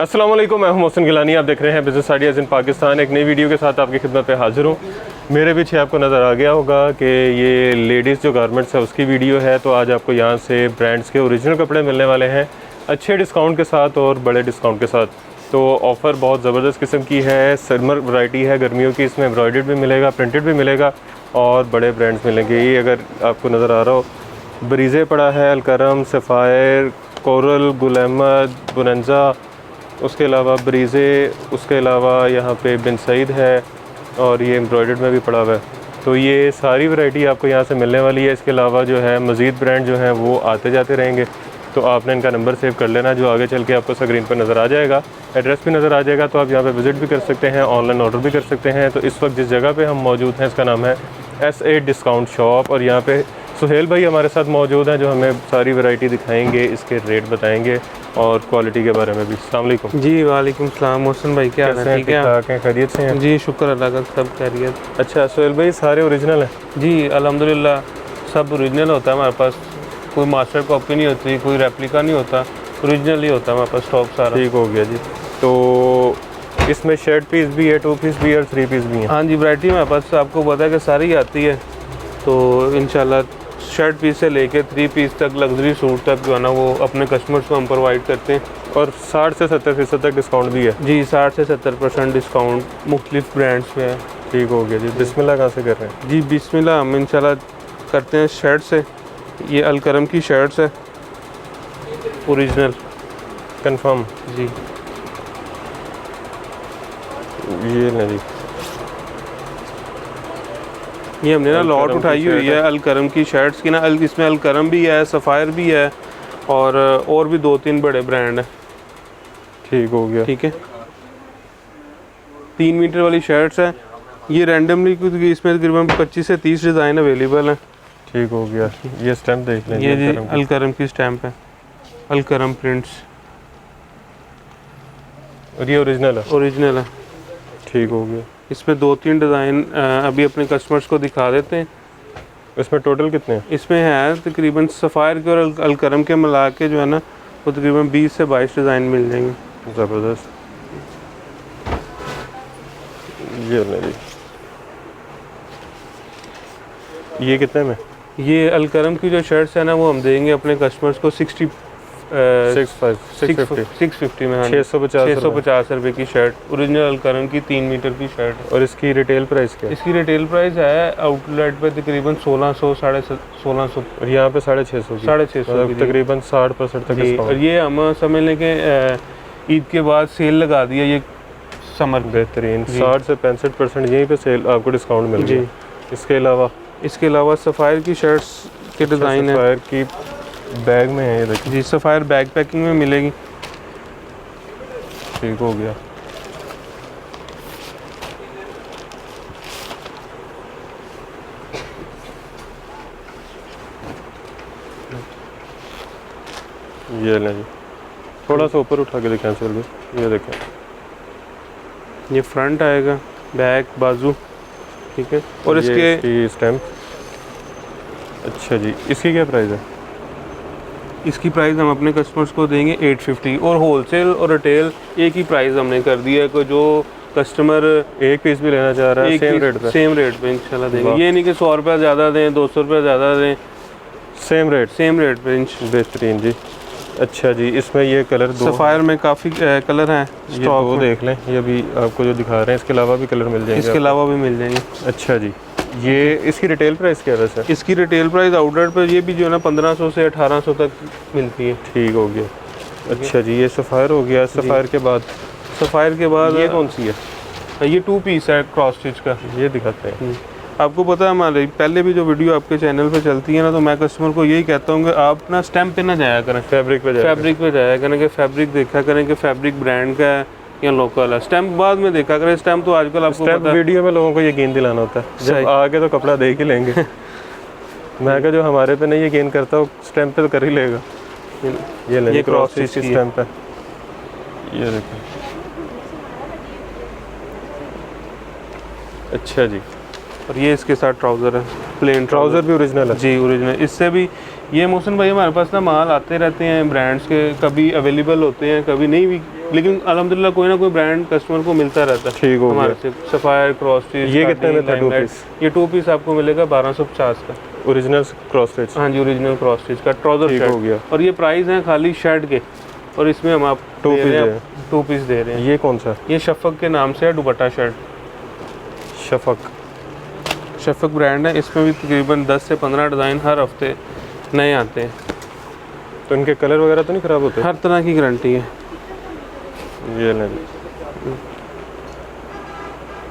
अस्सलाम वालेकुम, मैं हूं मोहसिन गिलानी। आप देख रहे हैं बिज़नेस आइडियाज़ इन पाकिस्तान। एक नई वीडियो के साथ आपकी खिदमत पे हाजिर हूं। मेरे पीछे आपको नज़र आ गया होगा कि ये लेडीज़ जो गारमेंट्स है उसकी वीडियो है। तो आज आपको यहां से ब्रांड्स के ओरिजिनल कपड़े मिलने वाले हैं अच्छे डिस्काउंट के साथ और बड़े डिस्काउंट के साथ। तो ऑफ़र बहुत ज़बरदस्त किस्म की है, समर वैरायटी है गर्मियों की। इसमें एम्ब्रॉयडर्ड भी मिलेगा, प्रिंटेड भी मिलेगा और बड़े ब्रांड्स मिलेंगे। ये अगर आपको नज़र आ रहा हो, ब्रीज़े पड़ा है, अलकरम, सफ़ायर, कोरल, गुल अहमद, बुनंजा, उसके अलावा ब्रीज़े, उसके अलावा यहाँ पे बिन सईद है और ये एम्ब्रॉयडर्ड में भी पड़ा हुआ है। तो ये सारी वैरायटी आपको यहाँ से मिलने वाली है। इसके अलावा जो है मज़ीद ब्रांड जो हैं वो आते जाते रहेंगे। तो आपने इनका नंबर सेव कर लेना, जो आगे चल के आपको स्क्रीन पर नज़र आ जाएगा, एड्रेस भी नज़र आ जाएगा। तो आप यहाँ पे विज़िट भी कर सकते हैं, ऑनलाइन ऑर्डर भी कर सकते हैं। तो इस वक्त जिस जगह पे हम मौजूद हैं इसका नाम है SA डिस्काउंट शॉप और यहाँ पे सुहेल भाई हमारे साथ मौजूद हैं जो हमें सारी वैरायटी दिखाएंगे, इसके रेट बताएंगे और क्वालिटी के बारे में भी। अस्सलाम वालेकुम। जी वालेकुम सलाम। मोहसिन भाई क्या हाल है? ठीक है, खैरियत से हैं? जी शुक्र अल्लाह का, सब खैरियत। अच्छा सुहेल भाई, सारे ओरिजिनल हैं? जी अल्हम्दुलिल्लाह सब ओरिजिनल होता है हमारे पास। कोई मास्टर कॉपी नहीं होती, कोई रेप्लिका नहीं होता, ओरिजिनल ही होता है हमारे पास स्टॉक सारा। ठीक हो गया जी। तो इसमें शर्ट पीस भी है, 2 पीस भी है और 3 पीस भी है? हाँ जी, वैरायटी हमारे पास आपको पता है कि सारी आती है। तो इंशाल्लाह शर्ट पीस से लेके 3 पीस तक, लग्जरी सूट तक जो है ना वो अपने कस्टमर्स को हम प्रोवाइड करते हैं। और 60 से 70% तक डिस्काउंट भी है? जी 60 से 70% डिस्काउंट मुख्तलिफ ब्रांड्स पे है। ठीक हो गया जी। बिस्मिल्लाह कहाँ से कर रहे हैं? जी बिस्मिल्लाह हम इंशाल्लाह करते हैं शर्ट से। ये अलकरम की शर्ट्स है ओरिजिनल, कंफर्म जी। ये नहीं, ये हमने ना लॉट उठाई हुई है अलकरम की शर्ट्स की ना। इसमें अलकरम भी है, सफ़ायर भी है और भी 2-3 बड़े ब्रांड हैं। ठीक हो गया। ठीक है, 3 मीटर वाली शर्ट्स हैं ये रैंडमली, क्योंकि इसमें तकरीबन 25 से 30 डिज़ाइन अवेलेबल हैं। ठीक हो गया। ये स्टैम्प देख लें, ये जी अलकरम की स्टैम्प है, अलकरम प्रिंट्स, और ये ओरिजिनल है? ओरिजिनल है। ठीक हो गया। इसमें 2-3 डिज़ाइन अभी अपने कस्टमर्स को दिखा देते हैं। इसमें टोटल कितने हैं? इसमें है तकरीबन सफ़ायर के और अलकरम के मिला के जो है ना वो तकरीबन 20 से 22 डिज़ाइन मिल जाएंगे। ज़बरदस्त। ये नहीं, ये कितने में? ये अलकरम की जो शर्ट्स है ना वो हम देंगे अपने कस्टमर्स को 650 में। हाँ 650 रुपये की शर्ट ओरिजिनल अलकरम की 3 मीटर की शर्ट। और इसकी रिटेल प्राइस क्या है? इसकी रिटेल प्राइस है आउटलेट पे तकरीबन 1600 1650 और यहाँ पे 650 की, तकरीबन 60% तक डिस्काउंट। और ये हम समझ लें कि ईद के बाद सेल लगा दिया ये समर। बेहतरीन 60 से 65% यहीं पे सेल आपको डिस्काउंट मिल रहा है। इसके अलावा सफ़ायर की शर्ट्स के डिज़ाइन है। सफ़ायर की बैग में है ये देखिए। जी सफ़ायर बैग पैकिंग में मिलेगी। ठीक हो गया। ये लें जी, थोड़ा सा ऊपर उठा के दिखाएं सर भी। ये देखें, ये फ्रंट आएगा, बैक, बाजू। ठीक है, और इसके स्टैम्प। अच्छा जी, इसकी क्या प्राइस है? इसकी प्राइस हम अपने कस्टमर्स को देंगे 850 और होलसेल और रिटेल एक ही प्राइस हमने कर दिया है। कोई जो कस्टमर एक पीस भी लेना चाह रहा है सेम रेट पे इंशाल्लाह देंगे। ये नहीं कि 100 रुपया ज़्यादा दें, 200 रुपया ज़्यादा दें, सेम रेट पे। बेहतरीन जी। अच्छा जी, इसमें ये कलर दो सफ़ायर में काफ़ी कलर हैं, ये दो देख लें। ये भी आपको जो दिखा रहे हैं इसके अलावा भी कलर मिल जाएंगे? इसके अलावा भी मिल जाएंगे। अच्छा जी, ये इसकी रिटेल प्राइस क्या है वैसे? इसकी रिटेल प्राइस आउटलेट पर ये भी जो है ना 1500 से 1800 तक मिलती है। ठीक हो गया। अच्छा जी, ये सफ़ायर हो गया। सफ़ायर के बाद ये कौन सी है? ये 2 पीस है क्रॉस स्टिच का। ये दिखाते हैं। आपको पता है हमारे पहले भी जो वीडियो आपके चैनल पे चलती है ना, तो मैं कस्टमर को यही कहता हूँ कि आप ना स्टैम्प पे ना जाया करें, फैब्रिक पे जाया करें कि फैब्रिक देखा करें कि फैब्रिक ब्रांड का है या लोकल है। स्टैम्प बाद में देखा करें। स्टैम्प तो आजकल आपको पता है वीडियो में लोगों को यकीन दिलाना होता है, जब आगे तो कपड़ा देख ही लेंगे। मैं कहा जो हमारे पे नहीं यकीन करता वो स्टैम्प पे तो कर ही लेगा। ये क्रॉस स्टिच की स्टैम्प है। ये देखो। अच्छा जी, और ये इसके साथ ट्राउज़र है, प्लेन ट्राउज़र भी ओरिजिनल है? जी ओरिजिनल। इससे भी ये मोहसिन भाई हमारे पास ना माल आते रहते हैं ब्रांड्स के, कभी अवेलेबल होते हैं कभी नहीं भी, लेकिन अल्हम्दुलिल्लाह कोई ना कोई ब्रांड कस्टमर को मिलता रहता है। ठीक हो गया। हमारे से सफ़ायर, क्रॉस स्टिच। ये कितने में था 2 पीस? ये 2 पीस आपको मिलेगा 1250 का। Original cross stitch? हाँ जी, ओरिजिनल क्रॉस स्टिच का ट्राउजर ठीक शर्ट हो गया। और ये प्राइस है खाली शर्ट के, और इसमें हम आप 2 दे पीस रहे है। हैं 2 पीस दे रहे हैं। ये कौन सा? ये शफक के नाम से है, दुपट्टा शर्ट। शफक ब्रांड है, इसमें भी तकरीबन 10 से 15 डिज़ाइन हर हफ्ते नए आते हैं। तो इनके कलर वगैरह तो नहीं ख़राब होते? हर तरह की गारंटी है। ये लें,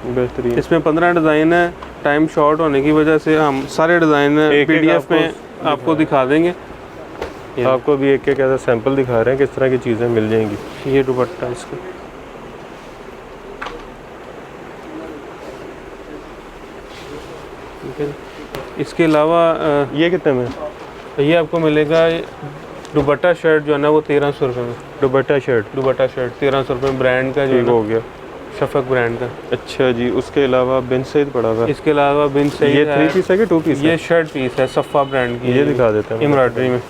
बेहतरीन। इसमें 15 डिज़ाइन है, टाइम शॉर्ट होने की वजह से हम सारे डिज़ाइन PDF में आपको दिखा देंगे। आपको भी एक ऐसा सैंपल दिखा रहे हैं किस तरह की चीज़ें मिल जाएंगी। ये दुपट्टा इसका, ठीक है। इसके अलावा ये कितने में? ये आपको मिलेगा दुपट्टा शर्ट जो है ना वो 1300 रुपये में। दुपट्टा शर्ट 1300 रुपये ब्रांड का, ठीक जो हो गया। शफक ब्रांड का। अच्छा जी, उसके अलावा बिन सईद पड़ा हुआ है। इसके अलावा बिन सईद ये है। 3 पीस है कि 2 पीस है? ये शर्ट पीस है, सफ़ा ब्रांड की। ये दिखा देते हैं एम्ब्रॉयडरी में।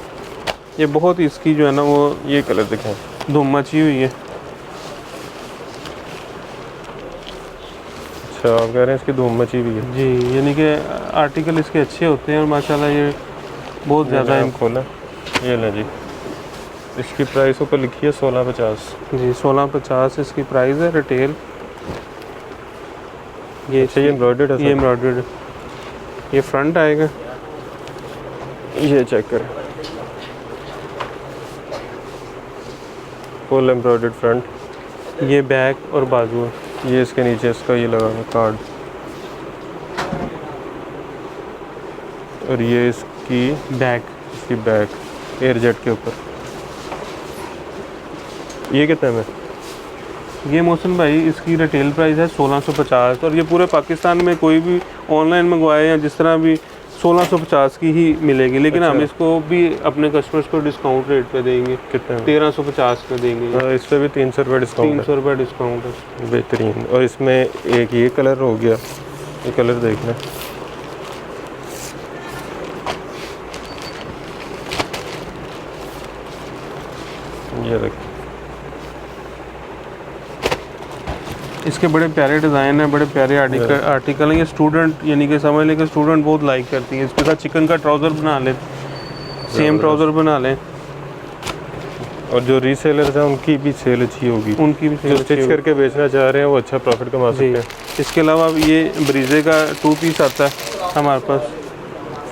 ये बहुत इसकी जो है ना वो ये कलर दिखाएं। धूम मची हुई है। अच्छा, आप कह रहे हैं इसकी धूम मची हुई है? जी, यानी कि आर्टिकल इसके अच्छे होते हैं और माशाल्लाह ये बहुत ज़्यादा है। खोला, ये लें जी। इसकी प्राइस ऊपर लिखी है 1650। जी, 1650 इसकी प्राइस है रिटेल। ये अच्छा, ये एम्ब्रॉयडर्ड है? ये एम्ब्रॉयडर्ड, ये फ्रंट आएगा। ये चेक करें, फुल एम्ब्रॉयडर्ड फ्रंट। ये बैक और बाजू है। ये इसके नीचे इसका ये लगा हुआ कार्ड, और ये इसकी बैक एयर जेट के ऊपर। ये कितने में? ये मोहसिन भाई इसकी रिटेल प्राइस है 1650, और ये पूरे पाकिस्तान में कोई भी ऑनलाइन मंगवाए या जिस तरह भी 1650 की ही मिलेगी, लेकिन हम इसको भी अपने कस्टमर्स को डिस्काउंट रेट पे देंगे। कितने में? 1350 में देंगे। इस पर भी 300 रुपये डिस्काउंट 300 रुपये डिस्काउंट है। बेहतरीन। और इसमें एक ये कलर हो गया, ये कलर देखना। ये देखिए, इसके बड़े प्यारे डिज़ाइन हैं, बड़े प्यारे आर्टिकल हैं। ये स्टूडेंट, यानी कि समझ लें कि स्टूडेंट बहुत लाइक करती है। इसके साथ चिकन का ट्राउज़र बना लें, सेम ट्राउज़र बना लें। और जो रीसेलर्स हैं उनकी भी सेल अच्छी होगी, उनकी भी जो स्टिच करके बेचना चाह रहे हैं वो अच्छा प्रॉफिट कमा सकते हैं। इसके अलावा ये ब्रीजे का 2 पीस आता है हमारे पास,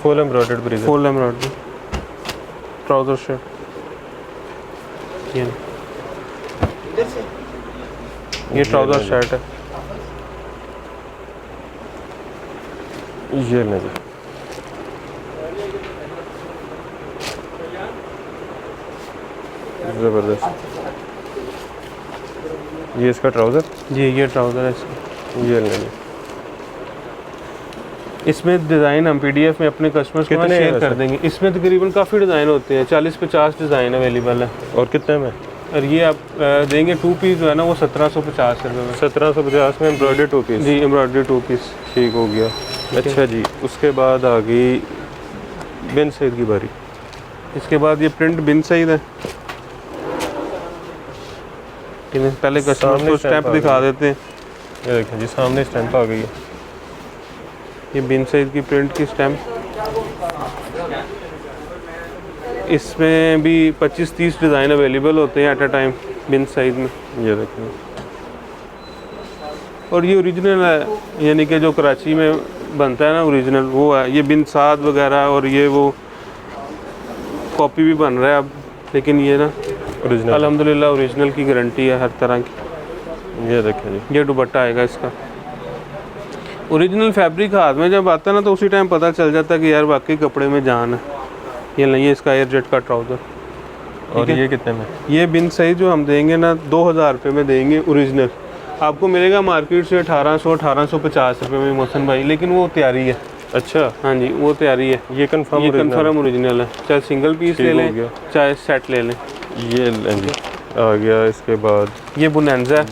full embroidered breeches, full embroidery trouser shirt. ये ट्राउज़र शर्ट है। ये ले जी। ज़बरदस्त। ये इसका ट्राउज़र? जी, ये ट्राउज़र है इसका। ये ले जी। इसमें डिज़ाइन हम PDF में अपने कस्टमर्स को कितने शेयर हैं कर देंगे। इसमें तकरीबन काफ़ी डिज़ाइन होते हैं, 40-50 डिज़ाइन अवेलेबल है। और कितने में? और ये आप देंगे 2 पीस जो है ना वो 1750 रुपये में। 1750 में एम्ब्रॉयडरी 2 पीस? जी, एम्ब्रॉयडरी 2 पीस। ठीक हो गया। अच्छा जी, उसके बाद आ गई बिन सईद की बारी। इसके बाद ये प्रिंट बिन सईद है। पहले कस्टमर को स्टैंप दिखा देते हैं। ये देखें जी, सामने स्टैंप आ गई है। ये बिन सईद की प्रिंट की स्टैंप। इसमें भी 25-30 डिज़ाइन अवेलेबल होते हैं एट अ टाइम बिन सईद में। ये देखें, और ये ओरिजिनल है, यानी कि जो कराची में बनता है ना ओरिजिनल वो है। ये बिन साद वगैरह और ये वो कॉपी भी बन रहा है अब, लेकिन ये ना ओरिजिनल अल्हम्दुलिल्लाह ओरिजिनल की गारंटी है हर तरह की। ये देखें जी। ये दुपट्टा आएगा इसका। ओरिजिनल फैब्रिक हाथ में जब आता है ना तो उसी टाइम पता चल जाता है कि यार वाकई कपड़े में जान है। ये नहीं, इसका एयर जेट का ट्राउज़र। और ये कितने में? ये बिन सईद जो हम देंगे ना 2000 रुपये में देंगे ओरिजिनल। आपको मिलेगा मार्केट से 1800-1850 रुपये में मोहसिन भाई, लेकिन वो तैयारी है। अच्छा, हाँ जी, वो तैयारी है। ये कंफर्म ओरिजिनल है, चाहे सिंगल पीस ले लें चाहे सेट ले लें। ये लें जी, आ गया। इसके बाद ये बोनेंजा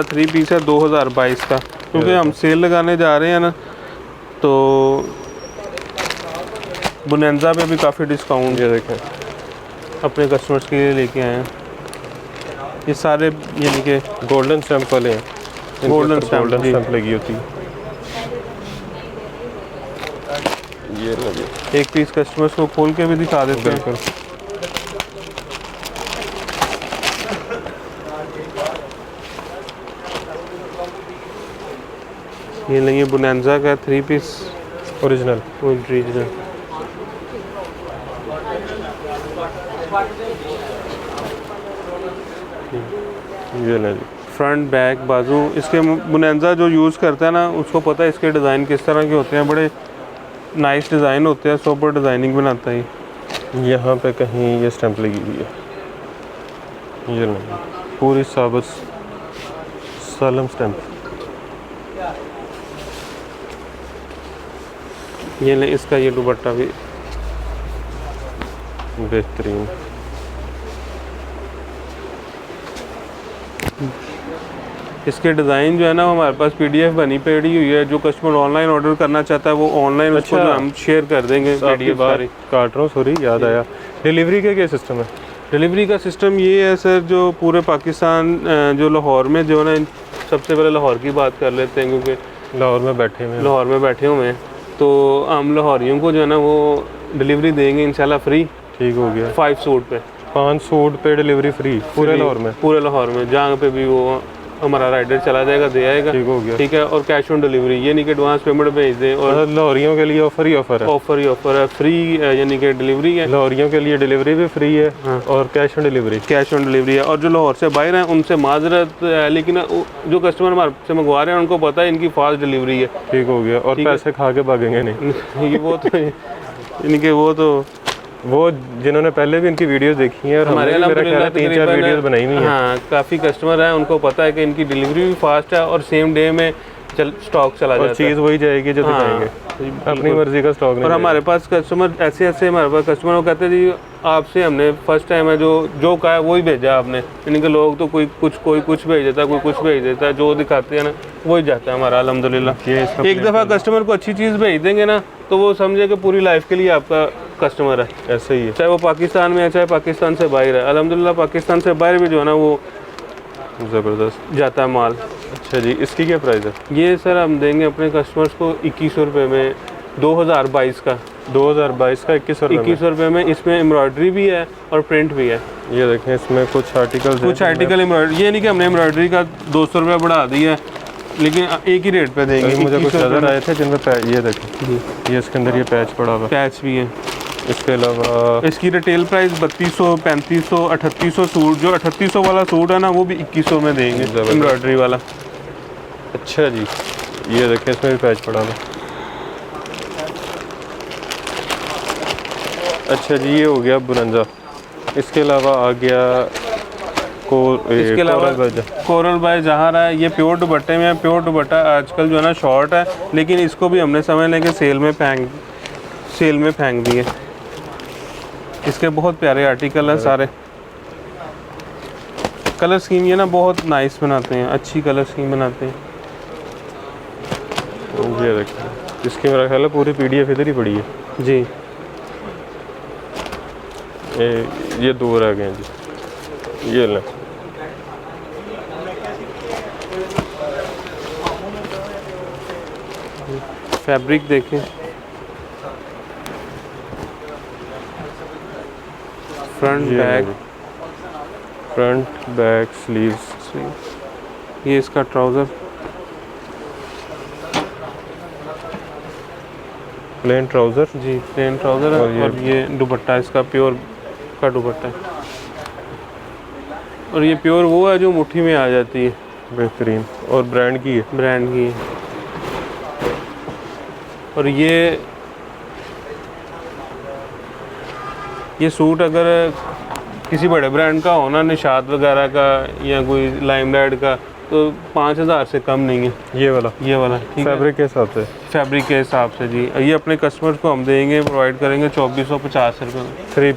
3 पीस है 2022 का, क्योंकि हम सेल लगाने जा रहे हैं ना, तो बोनेंजा पे भी काफ़ी डिस्काउंट ये देखें, अपने कस्टमर्स के लिए लेके आए हैं। ये सारे यानी कि गोल्डन स्टैंप वाले हैं, गोल्डन स्टैंप स्टैंप लगी होती है। ये लगे, एक पीस कस्टमर्स को खोल के भी दिखा देते हैं। बिल्कुल। ये लेंगे बोनेंजा का 3 पीस ओरिजिनल। ओरिजिनल। ये ले जी, फ्रंट बैक बाजू इसके बोनेंजा जो यूज़ करता है ना उसको पता है इसके डिज़ाइन किस तरह के होते हैं, बड़े नाइस डिज़ाइन होते हैं, सोबर डिज़ाइनिंग बनाता है। यहाँ पे कहीं ये स्टैंप लगी हुई है, ये नहीं, पूरी साबित सालम स्टैंप। ये ले, इसका ये दुपट्टा भी बेहतरीन। इसके डिज़ाइन जो है ना हमारे पास PDF बनी पड़ी हुई है, जो कस्टमर ऑनलाइन ऑर्डर करना चाहता है वो ऑनलाइन उसको अच्छा। जो हम शेयर कर देंगे आपकी PDF बात सारी। काट रहा हूँ, सॉरी, याद आया, डिलीवरी का क्या सिस्टम है? डिलीवरी का सिस्टम ये है सर, जो पूरे पाकिस्तान जो लाहौर में जो है ना, सबसे पहले लाहौर की बात कर लेते हैं क्योंकि लाहौर में बैठे हुए हैं। लाहौर में बैठे हुए हैं, तो हम लाहौरियों को जो है ना वो डिलीवरी देंगे इंशाल्लाह फ्री। ठीक हो गया। 5 सूट पे 5 सूट पे डिलीवरी फ्री पूरे लाहौर में? पूरे लाहौर में जहाँ पे भी वो हमारा राइडर चला जाएगा, दे आएगा। ठीक हो गया। ठीक है, और कैश ऑन डिलीवरी, ये नहीं कि एडवांस पेमेंट भेज दें। और लाहौरियों के लिए ऑफर ही ऑफर है। ऑफर ही ऑफर है, फ्री यानी कि डिलीवरी है। लाहौरियों के लिए डिलीवरी भी फ्री है। हाँ। और cash on delivery. Cash on delivery है। और जो लाहौर से बाहर हैं उनसे माजरत है, लेकिन जो कस्टमर हमारे से मंगवा रहे हैं उनको पता है इनकी फास्ट डिलीवरी है। ठीक हो गया। और पैसे खा के भागेंगे नहीं। ये वो तो इनके वो जिन्होंने पहले भी इनकी वीडियोस देखी हैं और हमारे हमने भी मेरा ख्याल है 3-4 वीडियोस बनाई हुई हैं। हाँ, काफ़ी कस्टमर हैं, उनको पता है कि इनकी डिलीवरी भी फास्ट है और सेम डे में स्टॉक चला और जाता है। चीज़ वही जाएगी जो दिखाएंगे, अपनी मर्जी का स्टॉक नहीं। और हमारे पास कस्टमर ऐसे हमारे पास कस्टमर वो कहते हैं जी आपसे हमने फर्स्ट टाइम है जो कहा है वही भेजा आपने। यानी कि लोग तो कोई कुछ भेज देता है, कोई कुछ भेज देता है, जो दिखाते हैं ना वही जाता है हमारा अल्हम्दुलिल्लाह। एक दफ़ा कस्टमर को अच्छी चीज़ भेज देंगे ना तो वो समझे कि पूरी लाइफ के लिए आपका कस्टमर है। ऐसे ही है, चाहे वो पाकिस्तान में है चाहे पाकिस्तान से बाहर है। अल्हम्दुलिल्लाह पाकिस्तान से बाहर भी जो है ना वो ज़बरदस्त जाता है माल। अच्छा जी, इसकी क्या प्राइस है? ये सर हम देंगे अपने कस्टमर्स को 2100 रुपये में, 2022 का 2022 का 2100 रुपये में। इसमें एम्ब्रॉयडरी भी है और प्रिंट भी है। ये देखें, इसमें कुछ आर्टिकल एम्ब्रॉयडरी, ये नहीं कि हमने एम्ब्रॉयडरी का 200 रुपये बढ़ा दिया है, लेकिन एक ही रेट पे देंगे। मुझे कुछ नजर आए थे जिनमें ये देखें, ये इसके अंदर ये पैच पड़ा हुआ है। पैच भी है। इसके अलावा इसकी रिटेल प्राइस 3200, 3500, 3800 सूट, जो 3800 वाला सूट है ना वो भी 2100 में देंगे एम्ब्रॉयडरी वाला। अच्छा जी, ये देखें, इसमें भी पैच पड़ा हुआ है। अच्छा जी, ये हो गया बुरंजा। इसके अलावा आ गया इसके अलावा कोरल बाय जहाँ रहा है, ये प्योर दुपट्टे में है। प्योर दुपट्टा आजकल जो है ना शॉर्ट है, लेकिन इसको भी हमने समझ लें कि सेल में फेंक दिए। इसके बहुत प्यारे आर्टिकल हैं सारे। कलर स्कीम ये ना बहुत नाइस बनाते हैं, अच्छी कलर स्कीम बनाते हैं। ये देखिए, इसकी मेरा ख्याल है पूरी PDF इधर ही पड़ी है जी। ये 2 रह गए हैं जी, ये लें। फैब्रिक देखें, फ्रंट बैक स्लीव्स। ये इसका ट्राउज़र प्लेन ट्राउज़र जी, प्लेन ट्राउज़र है। और ये दुपट्टा इसका प्योर का दुपट्टा है। और ये प्योर वो है जो मुट्ठी में आ जाती है। बेहतरीन, और ब्रांड की है। ब्रांड की है। और ये सूट अगर किसी बड़े ब्रांड का हो ना, निशात वगैरह का या कोई लाइमलाइट का, तो 5000 से कम नहीं है ये वाला ठीक है, फैब्रिक के हिसाब से। फैब्रिक के हिसाब से जी। ये अपने कस्टमर्स को हम देंगे, प्रोवाइड करेंगे 2450 रुपये में। 3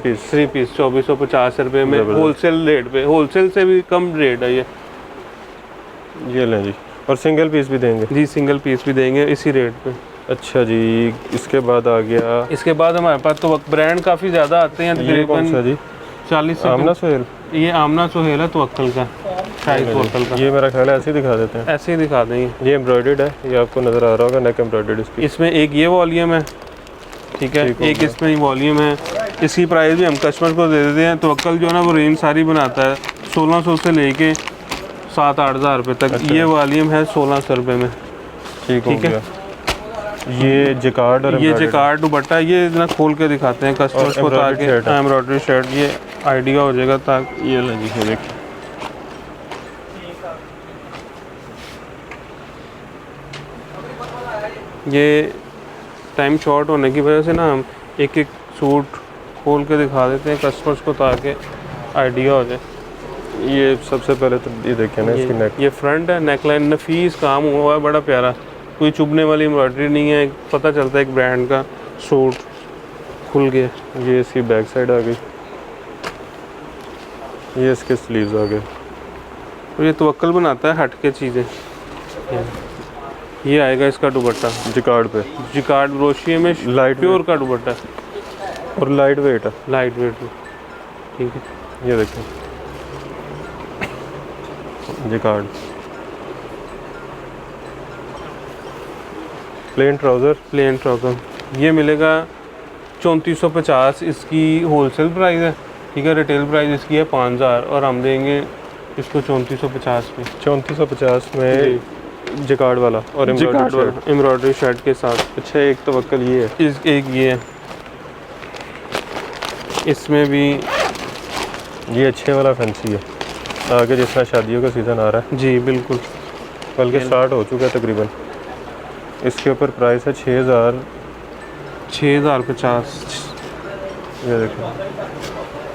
पीस 2450 रुपये में, होलसेल रेट पे। होलसेल से भी कम रेट है ये लें जी। और सिंगल पीस भी देंगे जी, सिंगल पीस भी देंगे इसी रेट पे। अच्छा जी, इसके बाद आ गया इसके बाद हमारे पास तो ब्रांड काफ़ी ज़्यादा आते हैं, ये कौन सा जी? 40 से आमना सोहेल। ये आमना सोहेल है तवक्कल का, शाही तवक्कल का। ये मेरा ख्याल है ऐसे ही दिखा देते हैं। ऐसे ही दिखा देंगे। ये एम्ब्रॉयडर्ड है, ये आपको नज़र आ रहा होगा, नेक एम्ब्रॉयडर्ड इसकी। इसमें एक ये वॉल्यूम है, ठीक है, एक इसमें वॉल्यूम है। इसकी प्राइस भी हम कस्टमर को दे देते हैं। तवक्कल जो है ना वो रेंज सारी बनाता है 1600 से लेके 7-8 हज़ार रुपये तक। ये वॉल्यूम है 1600 रुपये में। ठीक है। ये जिकार्ड और ये जिकार्ड दुपट्टा, ये ना खोल के दिखाते हैं कस्टमर्स को ताकि एम्ब्रॉयडरी शर्ट ये आइडिया हो जाएगा। ताकि ये लगी है, देखिए ये टाइम शॉर्ट होने की वजह से ना हम एक एक सूट खोल के दिखा देते हैं कस्टमर्स को ताकि आइडिया हो जाए। ये सबसे पहले तो ये देखिए ना इसकी नेक। ये फ्रंट है, नेकलाइन नफीस काम हुआ है, बड़ा प्यारा, कोई चुभने वाली एम्ब्रॉयडरी नहीं है। पता चलता है एक ब्रांड का सूट खुल गया। ये इसकी बैक साइड आ गई, ये इसके स्लीव्स आ गए। और ये तवक्कल बनाता है हट के चीज़ें। ये आएगा इसका दुपट्टा जिकार्ड पे, जिकार्ड ब्रोशिया में लाइट प्योर का दुपट्टा और लाइट वेट है, लाइट वेट में, ठीक है। ये देखिए जिकार्ड। प्लेन ट्राउज़र, ये मिलेगा 3450 इसकी होलसेल प्राइस है, ठीक है। रिटेल प्राइस इसकी है 5000 और हम देंगे इसको 3450 में। 3450 में जिकार्ड वाला और एम्ब्रॉयडरी शर्ट के साथ। अच्छा, एक तवक्कल ये है, एक ये है, इसमें भी ये अच्छे वाला फैंसी है। आगे जिस तरह शादियों का सीज़न आ रहा है जी बिल्कुल, बल्कि स्टार्ट हो चुका है तकरीबन। इसके ऊपर प्राइस है 6050। ये देखो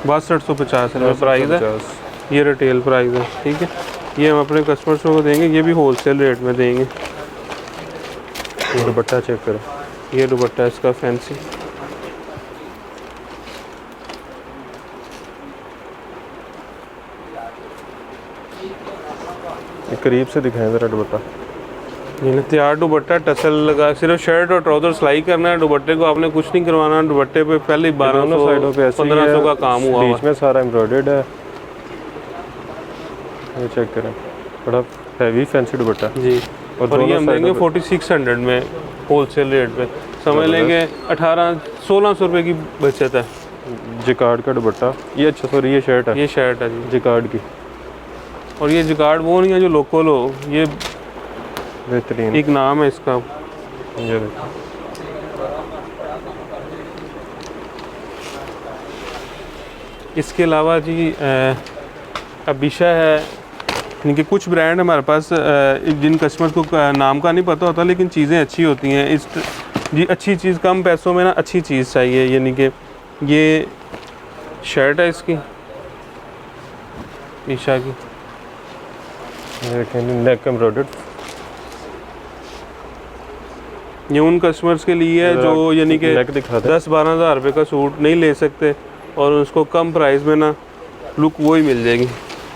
6250 है प्राइस है, ये रिटेल प्राइस है, ठीक है। ये हम अपने कस्टमर्स को देंगे, ये भी होलसेल रेट में देंगे। दुपट्टा चेक करो, ये दुपट्टा इसका फैंसी, करीब से दिखाएं ज़रा दुपट्टा। ये तैयार दुपट्टा टसल लगा, सिर्फ शर्ट और ट्राउज़र सिलाई करना है। दुपट्टे को आपने कुछ नहीं करवाना। दुपट्टे पे पहले 1200 साइडों पे 1500 का काम हुआ, बीच में सारा एम्ब्रॉयडर्ड है। ये चेक करें, बड़ा हैवी फैंसी दुपट्टा जी। और ये हम देंगे 4600 में होलसेल रेट पे। समझ लेंगे 1600 रुपये की बचत है। जिकार्ड का दुपट्टा, ये अच्छा, सॉरी ये शर्ट है, ये शर्ट है जी जिकार्ड की। और ये जिकार्ड वो नहीं है जो लोकल हो, ये बेहतरीन एक नाम है इसका। ये देखो, इसके अलावा जी अबिशा है, इनके कुछ ब्रांड हमारे पास जिन कस्टमर को नाम का नहीं पता होता, लेकिन चीज़ें अच्छी होती हैं। इस जी अच्छी चीज़, कम पैसों में ना अच्छी चीज़ चाहिए। यानी कि ये शर्ट है इसकी ईशा की, देखें नेक एम्ब्रॉयडर्ड। ये उन कस्टमर्स के लिए है जो यानी कि 10-12 हज़ार रुपये का सूट नहीं ले सकते और उसको कम प्राइस में ना लुक वही मिल जाएगी।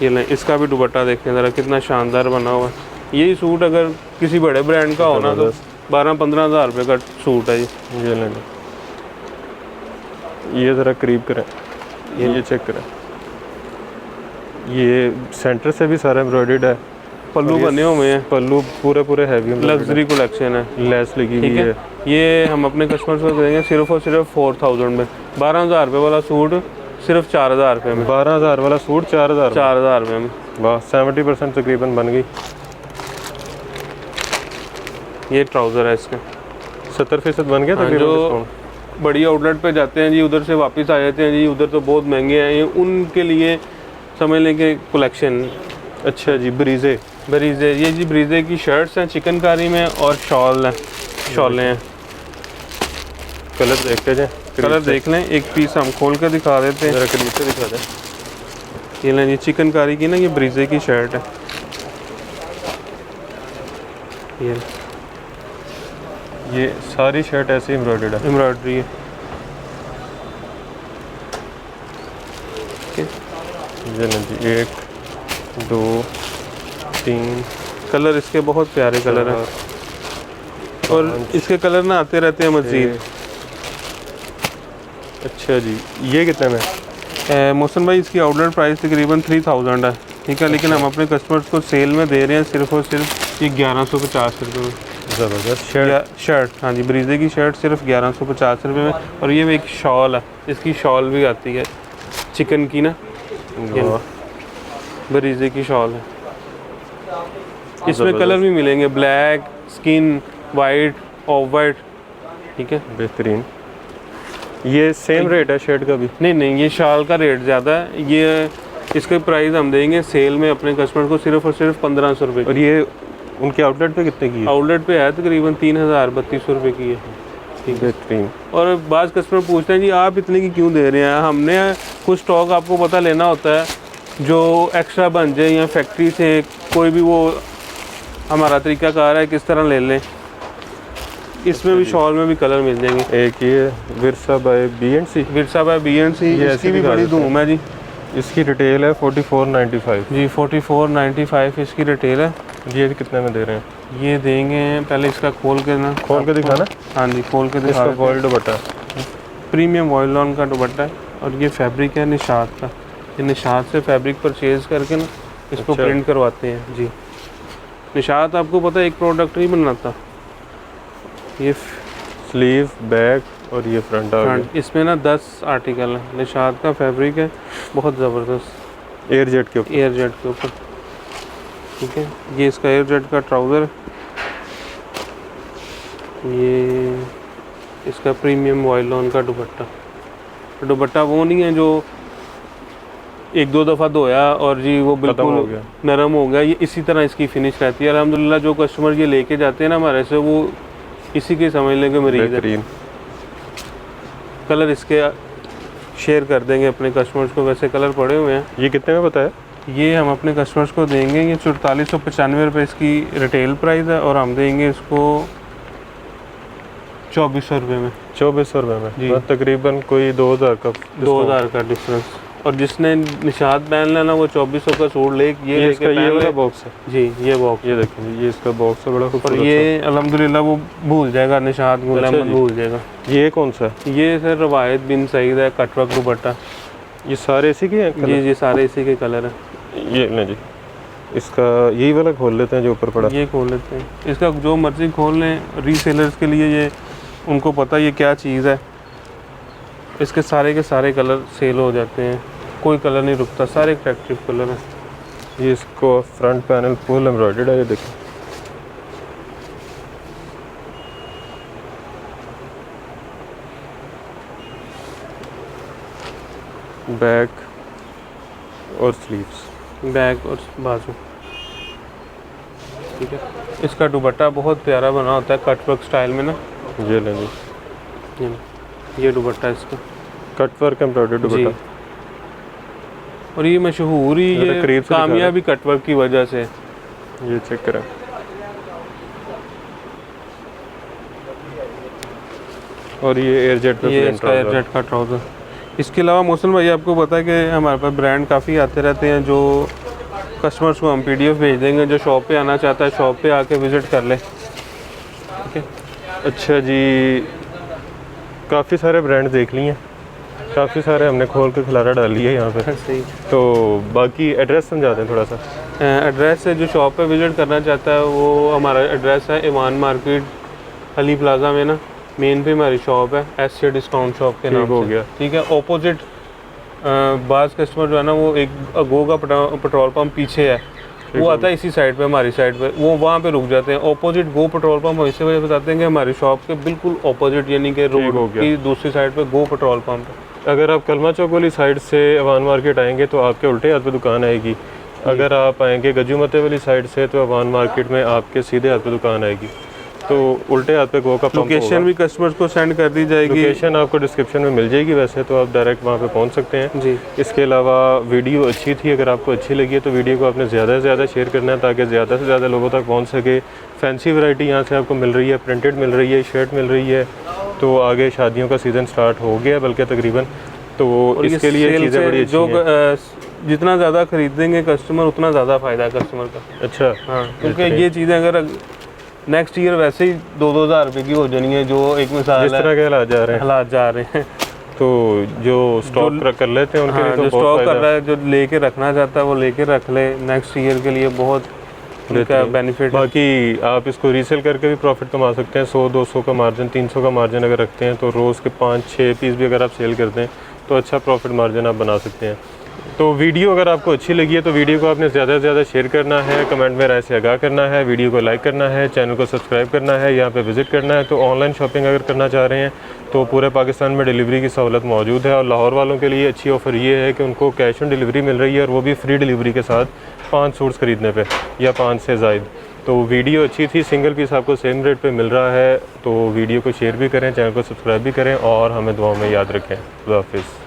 ये लें, इसका भी दुपट्टा देखें ज़रा कितना शानदार बना हुआ है। यही सूट अगर किसी बड़े ब्रांड का होना तो 12-15 हज़ार रुपये का सूट है ये लें। ये ज़रा करीब करें, ये चेक करें, ये सेंटर से भी सारा एम्ब्रॉयडर्ड है। पल्लू बने हुए हैं, पल्लू पूरे हैवी लग्जरी कलेक्शन है, लेस लगी हुई है। ये हम अपने कस्टमर्स को देंगे सिर्फ और सिर्फ 4000 में। 12,000 रुपये वाला सूट सिर्फ 4,000 रुपये में। 12,000 वाला सूट 4,000 रुपये में। वाह, 70% तकरीबन बन गई। ये ट्राउज़र है इसका 70% बन गया तकरीबन। जो बड़ी आउटलेट पे जाते हैं जी, उधर से वापस आ जाते हैं जी, उधर तो बहुत महंगे हैं। ये उनके लिए समझ लें कि कलेक्शन। अच्छा जी, ब्रीजे, ये जी ब्रीजे की शर्ट्स हैं चिकनकारी में और शॉलें हैं। कलर देखते जाएं, कलर देख लें, एक पीस हम खोल कर दिखा देते हैं, ज़रा करीब से दिखा दें। ये लें, ये चिकनकारी की ना, ये ब्रीजे की शर्ट है। ये सारी शर्ट ऐसी एम्ब्रॉयडर्ड है, एम्ब्रॉयडरी है। ये लें जी, 1 2 3 कलर इसके बहुत प्यारे कलर हैं। और इसके कलर ना आते रहते हैं मज़ीद। अच्छा जी, ये कितने में? मोहसिन भाई इसकी आउटलेट प्राइस तकरीबन 3000 है, ठीक है, लेकिन हम अपने कस्टमर्स को सेल में दे रहे हैं सिर्फ और सिर्फ ये 1150 रुपये में। ज़बरदस्त शर्ट, हाँ जी, ब्रीजे की शर्ट सिर्फ 1150 रुपये में। और ये एक शॉल है, इसकी शॉल भी आती है चिकन की ना, ब्रीजे की शॉल है। इसमें कलर भी मिलेंगे, black, skin, white, of white, ठीक है, बेहतरीन। ये सेम रेट है शर्ट का भी? नहीं, ये शॉल का रेट ज़्यादा है। ये इसके प्राइस हम देंगे सेल में अपने कस्टमर को सिर्फ और सिर्फ 1500 रुपये। और ये उनके आउटलेट पे कितने की है? आउटलेट पे है तकरीबन 3200 रुपये की है। बेहतरीन। और बाज़ कस्टमर पूछते हैं जी आप इतने की क्यों दे रहे हैं? हमने कुछ स्टॉक आपको पता लेना होता है जो एक्स्ट्रा बन जाए, या फैक्ट्री से कोई भी वो हमारा तरीक़ाकार है किस तरह ले लें। इसमें भी शॉल में भी कलर मिल जाएंगे। एक ये Virsa bye B&C, Virsa bye B&C, इसकी भी बड़ी धूम है जी। इसकी रिटेल है 4495 जी, 4495 इसकी रिटेल है। ये कितने में दे रहे हैं? ये देंगे, पहले इसका खोल के दिखाना। हाँ जी, खोल के दिखा। इसका वॉयल दुपट्टा, प्रीमियम वॉयलॉन का दुपट्टा है, और ये फैब्रिक है निशात का। ये निशात से फैब्रिक परचेज़ करके ना इसको प्रिंट करवाते हैं जी। निशात आपको पता है एक प्रोडक्ट नहीं बनाता। ये स्लीव, बैक और ये फ्रंट आ गया। इसमें ना 10 आर्टिकल है। निशात का फैब्रिक है, बहुत ज़बरदस्त, एयर जेट के ऊपर, ठीक है। ये इसका एयर जेट का ट्राउज़र है। ये इसका प्रीमियम वॉयलॉन का दुपट्टा वो नहीं है जो एक दो दफ़ा धोया और जी वो बिल्कुल नरम हो गया। ये इसी तरह इसकी फिनिश रहती है। अल्हम्दुलिल्लाह जो कस्टमर ये लेके जाते हैं ना हमारे से, वो इसी के समझ लेंगे मरीज़ है। कलर इसके शेयर कर देंगे अपने कस्टमर्स को, वैसे कलर पड़े हुए हैं। ये कितने में बताया? ये हम अपने कस्टमर्स को देंगे, ये 4495 रुपये इसकी रिटेल प्राइस है, और हम देंगे इसको 2400 रुपये में। 2400 रुपये में जी, तकरीबन कोई 2000 का डिफरेंस। और जिसने निशात पहन लेना वो 2400 का सूट ले ये वाला बॉक्स है जी। ये बॉक्स, ये देखिए, ये इसका बॉक्स है, बड़ा खूबसूरत। और ये अल्हम्दुलिल्लाह वो भूल जाएगा, निशात गुलाम भूल जाएगा। ये कौन सा है? ये सर रवायत बिन सईद है, कटवर्क दुपट्टा। ये सारे इसी के हैं? जी, सारे इसी के कलर हैं। ये नहीं जी, इसका यही वाला खोल लेते हैं जो ऊपर पड़ा। ये खोल लेते हैं, इसका जो मर्जी खोल लें। रीसेलर्स के लिए ये उनको पता ये क्या चीज़ है। इसके सारे के सारे कलर सेल हो जाते हैं, कोई कलर नहीं रुकता, सारे अट्रैक्टिव कलर हैं। ये इसको फ्रंट पैनल फुल एम्ब्रॉयडर्ड है, ये देखिए। बैक और स्लीव्स, बैक और बाजू, ठीक है। इसका दुपट्टा बहुत प्यारा बना होता है कटवर्क स्टाइल में ना। ये लें जी, ये दुपट्टा इसका कटवर्क एम्ब्रॉयडर्ड दुपट्टा। और ये मशहूर ही ये कामयाबी कटवर्क की वजह से। ये चेक करें, और ये एयर जेट पे ये इसका एयर जेट का ट्राउज़र। इसके अलावा मौसम भाई आपको पता है कि हमारे पास ब्रांड काफ़ी आते रहते हैं, जो कस्टमर्स को हम PDF भेज देंगे। जो शॉप पे आना चाहता है शॉप पे आके विज़िट कर ले, ठीक है। अच्छा जी, काफ़ी सारे ब्रांड देख लिए हैं, काफ़ी सारे हमने खोल के खिलारा डाल लिया है यहाँ पे। सही। तो बाकी एड्रेस समझाते हैं थोड़ा सा। एड्रेस है, जो शॉप पे विज़िट करना चाहता है वो हमारा एड्रेस है ईमान मार्केट अली प्लाजा में ना, मेन पे हमारी शॉप है, SC डिस्काउंट शॉप के नाम हो से। गया, ठीक है। ऑपोजिट बाज़ कस्टमर जो है ना वो एक अगो का पेट्रोल पंप पीछे है, वो आता है इसी साइड पे, हमारी साइड पे, वो वहाँ पे रुक जाते हैं। ऑपोजिट गो पेट्रोल पंप वैसे वजह बताते हैं कि हमारी शॉप के बिल्कुल ऑपोजिट, यानी कि रोड की दूसरी साइड पे गो पेट्रोल पंप है। अगर आप कलमा चौक वाली साइड से अवान मार्केट आएंगे तो आपके उल्टे हाथ पे दुकान आएगी। अगर आप आएंगे गजूमते वाली साइड से तो अवान मार्केट में आपके सीधे हाथ पे दुकान आएगी। तो उल्टे हाथ पे गो का पंप होगा। लोकेशन भी कस्टमर्स को सेंड कर दी जाएगी, लोकेशन आपको डिस्क्रिप्शन में मिल जाएगी, वैसे तो आप डायरेक्ट वहाँ पे पहुँच सकते हैं जी। इसके अलावा वीडियो अच्छी थी, अगर आपको अच्छी लगी है तो वीडियो को आपने ज़्यादा से ज़्यादा शेयर करना है ताकि ज़्यादा से ज़्यादा लोगों तक पहुँच सके। फैंसी वैरायटी यहाँ से आपको मिल रही है, प्रिंटेड मिल रही है, शर्ट मिल रही है। तो आगे शादियों का सीज़न स्टार्ट हो गया बल्कि तकरीबन, तो इसके लिए चीज़ें बड़ी अच्छी हैं। जितना ज़्यादा खरीदेंगे कस्टमर उतना ज़्यादा फ़ायदा है कस्टमर का। अच्छा, हाँ, क्योंकि ये चीज़ें अगर नेक्स्ट ईयर वैसे ही 2-2 हज़ार रुपये की हो जानी है, जो एक मिसाल जिस तरह के हालात जा रहे हैं। हालात जा रहे हैं तो जो स्टॉक कर लेते हैं उनके लिए तो जो बहुत स्टॉक फायदा कर रहा है, जो लेके रखना चाहता है वो लेके रख ले, नेक्स्ट ईयर के लिए बहुत उनका बेनिफिट। बाकी आप इसको रीसेल करके भी प्रॉफिट कमा सकते हैं। 100-200 का मार्जिन, 300 का मार्जिन अगर रखते हैं तो रोज़ के 5-6 पीस भी अगर आप सेल करते हैं तो अच्छा प्रॉफिट मार्जिन आप बना सकते हैं। तो वीडियो अगर आपको अच्छी लगी है तो वीडियो को आपने ज़्यादा से ज़्यादा शेयर करना है, कमेंट में राय से आगाह करना है, वीडियो को लाइक करना है, चैनल को सब्सक्राइब करना है, यहाँ पे विज़िट करना है। तो ऑनलाइन शॉपिंग अगर करना चाह रहे हैं तो पूरे पाकिस्तान में डिलीवरी की सहूलत मौजूद है। और लाहौर वालों के लिए अच्छी ऑफ़र ये है कि उनको कैश ऑन डिलीवरी मिल रही है, और वो भी फ्री डिलीवरी के साथ 5 सूट्स ख़रीदने पे या 5 से ज़ायद। तो वीडियो अच्छी थी, सिंगल पीस आपको सेम रेट पे मिल रहा है। तो वीडियो को शेयर भी करें, चैनल को सब्सक्राइब भी करें और हमें दुआओं में याद रखें। खुदा हाफिज़।